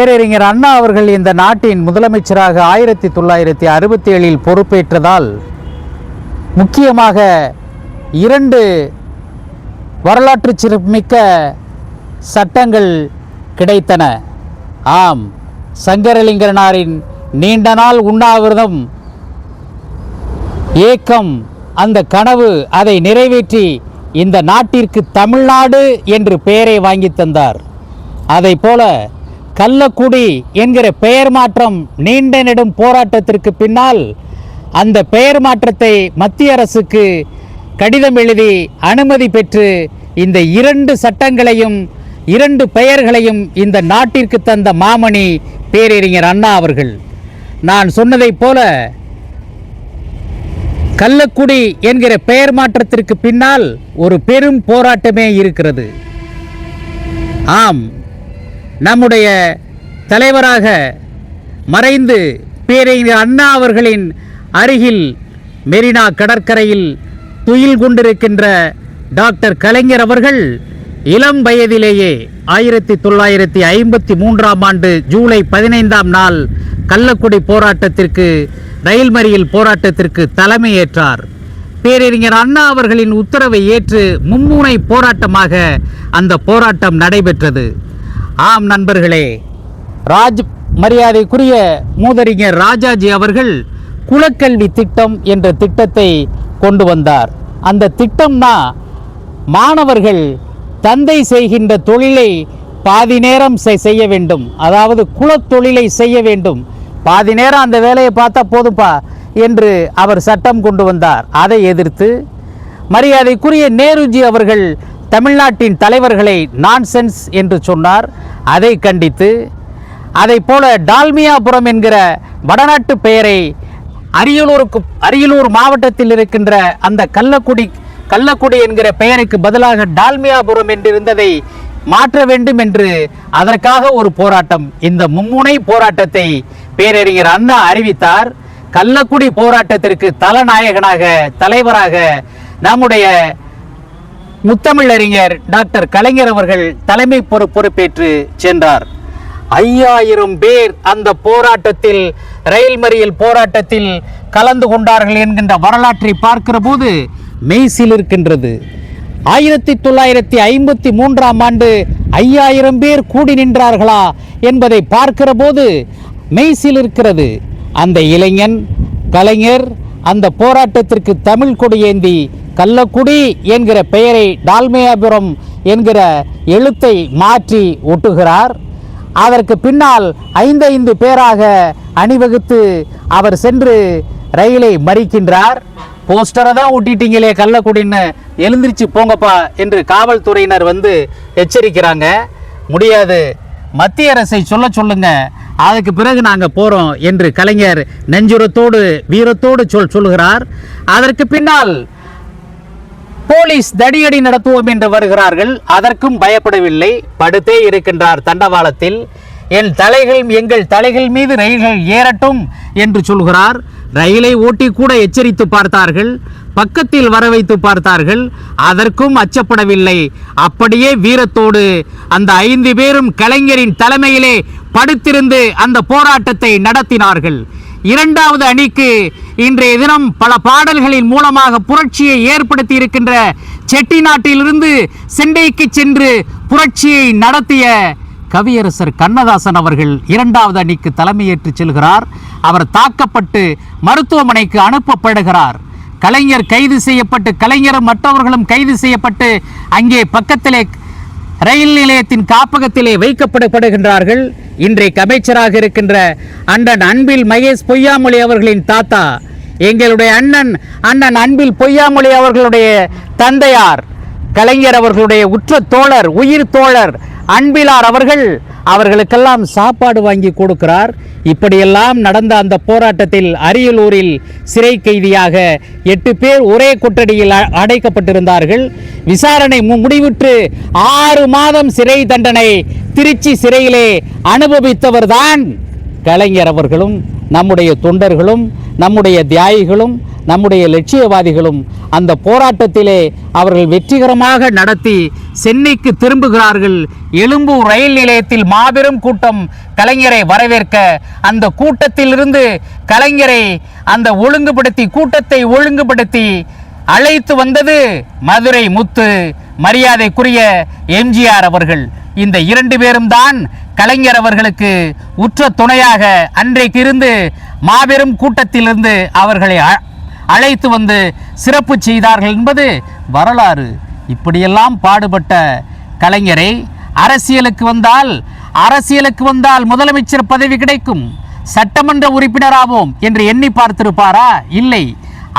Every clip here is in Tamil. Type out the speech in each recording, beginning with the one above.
பேரறிஞர் அண்ணா அவர்கள் இந்த நாட்டின் முதலமைச்சராக 1967 பொறுப்பேற்றதால் முக்கியமாக 2 வரலாற்று சிறப்புமிக்க சட்டங்கள் கிடைத்தன. ஆம், சங்கரலிங்கனாரின் நீண்ட நாள் உண்ணாவிரதம் ஏக்கம், அந்த கனவு, அதை நிறைவேற்றி இந்த நாட்டிற்கு தமிழ்நாடு என்று பெயரை வாங்கி தந்தார். அதை போல கள்ளக்குடி என்கிற பெயர் மாற்றம் நீண்ட நெடும் போராட்டத்திற்கு பின்னால் அந்த பெயர் மாற்றத்தை மத்திய அரசுக்கு கடிதம் எழுதி அனுமதி பெற்று இந்த 2 சட்டங்களையும் 2 பெயர்களையும் இந்த நாட்டிற்கு தந்த மாமணி பேரறிஞர் அண்ணா அவர்கள். நான் சொன்னதைப் போல கள்ளக்குடி என்கிற பெயர் மாற்றத்திற்கு பின்னால் ஒரு பெரும் போராட்டமே இருக்கிறது. ஆம், நம்முடைய தலைவராக மறைந்து பேரறிஞர் அண்ணா அவர்களின் அருகில் மெரினா கடற்கரையில் துயில் கொண்டிருக்கின்ற டாக்டர் கலைஞர் அவர்கள் இளம் வயதிலேயே 1953ஆம் ஆண்டு ஜூலை 15ஆம் நாள் கள்ளக்குடி போராட்டத்திற்கு, ரயில் மறியல் போராட்டத்திற்கு தலைமையேற்றார். பேரறிஞர் அண்ணா அவர்களின் உத்தரவை ஏற்று மும்முனை போராட்டமாக அந்த போராட்டம் நடைபெற்றது. ஆம் நண்பர்களே, மரியாதைக்குரிய மூதறிஞர் ராஜாஜி அவர்கள் குலக்கல்வி திட்டம் என்ற திட்டத்தை கொண்டு வந்தார். அந்த திட்டம்னா மாணவர்கள் தந்தை செய்கின்ற தொழிலை பாதி நேரம் செய்ய வேண்டும், அதாவது குலத்தொழிலை செய்ய வேண்டும், பாதி நேரம் அந்த வேலையை பார்த்தா போதும்பா என்று அவர் சட்டம் கொண்டு வந்தார். அதை எதிர்த்து மரியாதைக்குரிய நேருஜி அவர்கள் தமிழ்நாட்டின் தலைவர்களை நான்சென்ஸ் என்று சொன்னார். அதை கண்டித்து, அதை போல டால்மியாபுரம் என்கிற வடநாட்டு பெயரை அரியலூர் மாவட்டத்தில் இருக்கின்ற அந்த கள்ளக்குடி என்கிற பெயருக்கு பதிலாக டால்மியாபுரம் என்றிருந்ததை மாற்ற வேண்டும் என்று அதற்காக ஒரு போராட்டம், இந்த மும்முனை போராட்டத்தை பேரறிஞர் அண்ணா அறிவித்தார். கள்ளக்குடி போராட்டத்திற்கு தலநாயகனாக, தலைவராக நம்முடைய முத்தமிழறிஞர் டாக்டர் கலைஞர் அவர்கள் தலைமை பொறுப்பேற்று சென்றார். 5000 பேர் அந்த போராட்டத்தில், ரயில் மறியல் போராட்டத்தில் கலந்து கொண்டார்கள் என்கின்ற வரலாற்றை பார்க்கிற போது மெய்சில் இருக்கின்றது. 1953ஆம் ஆண்டு 5000 பேர் கூடி நின்றார்களா என்பதை பார்க்கிற போது மெய்சில் இருக்கிறது. அந்த இளைஞன் கலைஞர் அந்த போராட்டத்திற்கு தமிழ் கொடியேந்தி கள்ளக்குடி என்கிற பெயரை டால்மியாபுரம் என்கிற எழுத்தை மாற்றி ஒட்டுகிறார். அதற்கு பின்னால் 5 பேராக அணிவகுத்து அவர் சென்று ரயிலை மறிக்கின்றார். போஸ்டரை தான் ஒட்டிட்டீங்களே கள்ளக்குடின்னு, எழுந்திரிச்சு போங்கப்பா என்று காவல்துறையினர் வந்து எச்சரிக்கிறாங்க. முடியாது, மத்திய அரசை சொல்லுங்க, அதுக்கு பிறகு நாங்கள் போகிறோம் என்று கலைஞர் நெஞ்சுரத்தோடு வீரத்தோடு சொல்லுகிறார். அதற்கு பின்னால் போலீஸ் தடியடி நடத்துவோம் என்று வருகிறார்கள். அதற்கும் பயப்படவில்லை, படுத்தே இருக்கின்றார் தண்டவாளத்தில். எங்கள் தலைகள் மீது ரயில்கள் ஏறட்டும் என்று சொல்கிறார். ரயிலை ஓட்டி கூட எச்சரித்து பார்த்தார்கள், பக்கத்தில் வர வைத்து பார்த்தார்கள், அதற்கும் அச்சப்படவில்லை. அப்படியே வீரத்தோடு அந்த 5 பேரும் கலைஞரின் தலைமையிலே படுத்திருந்து அந்த போராட்டத்தை நடத்தினார்கள். 2வது அணிக்கு இன்றைய தினம் பல பாடல்களின் மூலமாக புரட்சியை ஏற்படுத்தி இருக்கின்ற செட்டிநாட்டிலிருந்து சென்னைக்கு சென்று புரட்சியை நடத்திய கவியரசர் கண்ணதாசன் அவர்கள் 2வது அணிக்கு தலைமையேற்று செல்கிறார். அவர் தாக்கப்பட்டு மருத்துவமனைக்கு அனுப்பப்படுகிறார். கலைஞர் கைது செய்யப்பட்டு, கலைஞரும் மற்றவர்களும் கைது செய்யப்பட்டு அங்கே பக்கத்திலே ரயில் நிலையத்தின் காப்பகத்திலே வைக்கப்படுகின்றார்கள். இன்றைக்கு அமைச்சராக இருக்கின்ற அண்ணன் அன்பில் மகேஷ் பொய்யாமொழி அவர்களின் தாத்தா, எங்களுடைய அண்ணன் அன்பில் பொய்யாமொழி அவர்களுடைய தந்தையார், கலைஞர் அவர்களுடைய உற்ற தோழர், உயிர் தோழர் அன்பிலார் அவர்களுக்கெல்லாம் சாப்பாடு வாங்கி கொடுக்கிறார். இப்படியெல்லாம் நடந்த அந்த போராட்டத்தில் அரியலூரில் சிறை கைதியாக 8 பேர் ஒரே கொட்டடியில் அடைக்கப்பட்டிருந்தார்கள். விசாரணை முடிவுற்று 6 மாதம் சிறை தண்டனை திருச்சி சிறையிலே அனுபவித்தவர்தான் கலைஞர் அவர்களும் நம்முடைய தொண்டர்களும் நம்முடைய தியாகிகளும் நம்முடைய லட்சியவாதிகளும் அந்த போராட்டத்திலே அவர்கள் வெற்றிகரமாக நடத்தி சென்னைக்கு திரும்புகிறார்கள். எழும்பூர் ரயில் நிலையத்தில் மாபெரும் கூட்டம் கலைஞரை வரவேற்க, அந்த கூட்டத்திலிருந்து கலைஞரை அந்த கூட்டத்தை ஒழுங்குபடுத்தி அழைத்து வந்தது மதுரை முத்து, மரியாதைக்குரிய எம்ஜிஆர் அவர்கள். இந்த 2 பேரும் தான் கலைஞர் அவர்களுக்கு உற்ற துணையாக அன்றைக்கு இருந்து மாபெரும் கூட்டத்திலிருந்து அவர்களை அழைத்து வந்து சிறப்பு செய்தார்கள் என்பது வரலாறு. இப்படியெல்லாம் பாடுபட்ட கலைஞரை அரசியலுக்கு வந்தால் முதலமைச்சர் பதவி கிடைக்கும், சட்டமன்ற உறுப்பினராவோம் என்று எண்ணி பார்த்திருப்பாரா? இல்லை.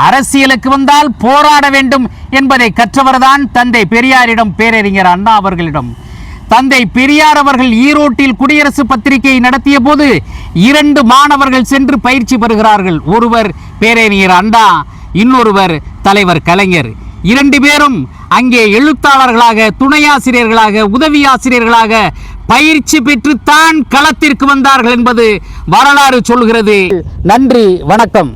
அரசியலுக்கு வந்தால் போராட வேண்டும் என்பதை கற்றவர்தான் தந்தை பெரியாரிடம், பேரறிஞர் அண்ணா அவர்களிடம். தந்தை பெரியார் அவர்கள் ஈரோட்டில் குடியரசு பத்திரிகை நடத்திய போது 2 மாணவர்கள் சென்று பயிற்சி பெறுகிறார்கள். ஒருவர் பேரறிஞர் அண்ணா, இன்னொருவர் தலைவர் கலைஞர். 2 பேரும் அங்கே எழுத்தாளர்களாக, துணையாசிரியர்களாக, உதவி ஆசிரியர்களாக பயிற்சி பெற்றுத்தான் களத்திற்கு வந்தார்கள் என்பது வரலாறு சொல்கிறது. நன்றி, வணக்கம்.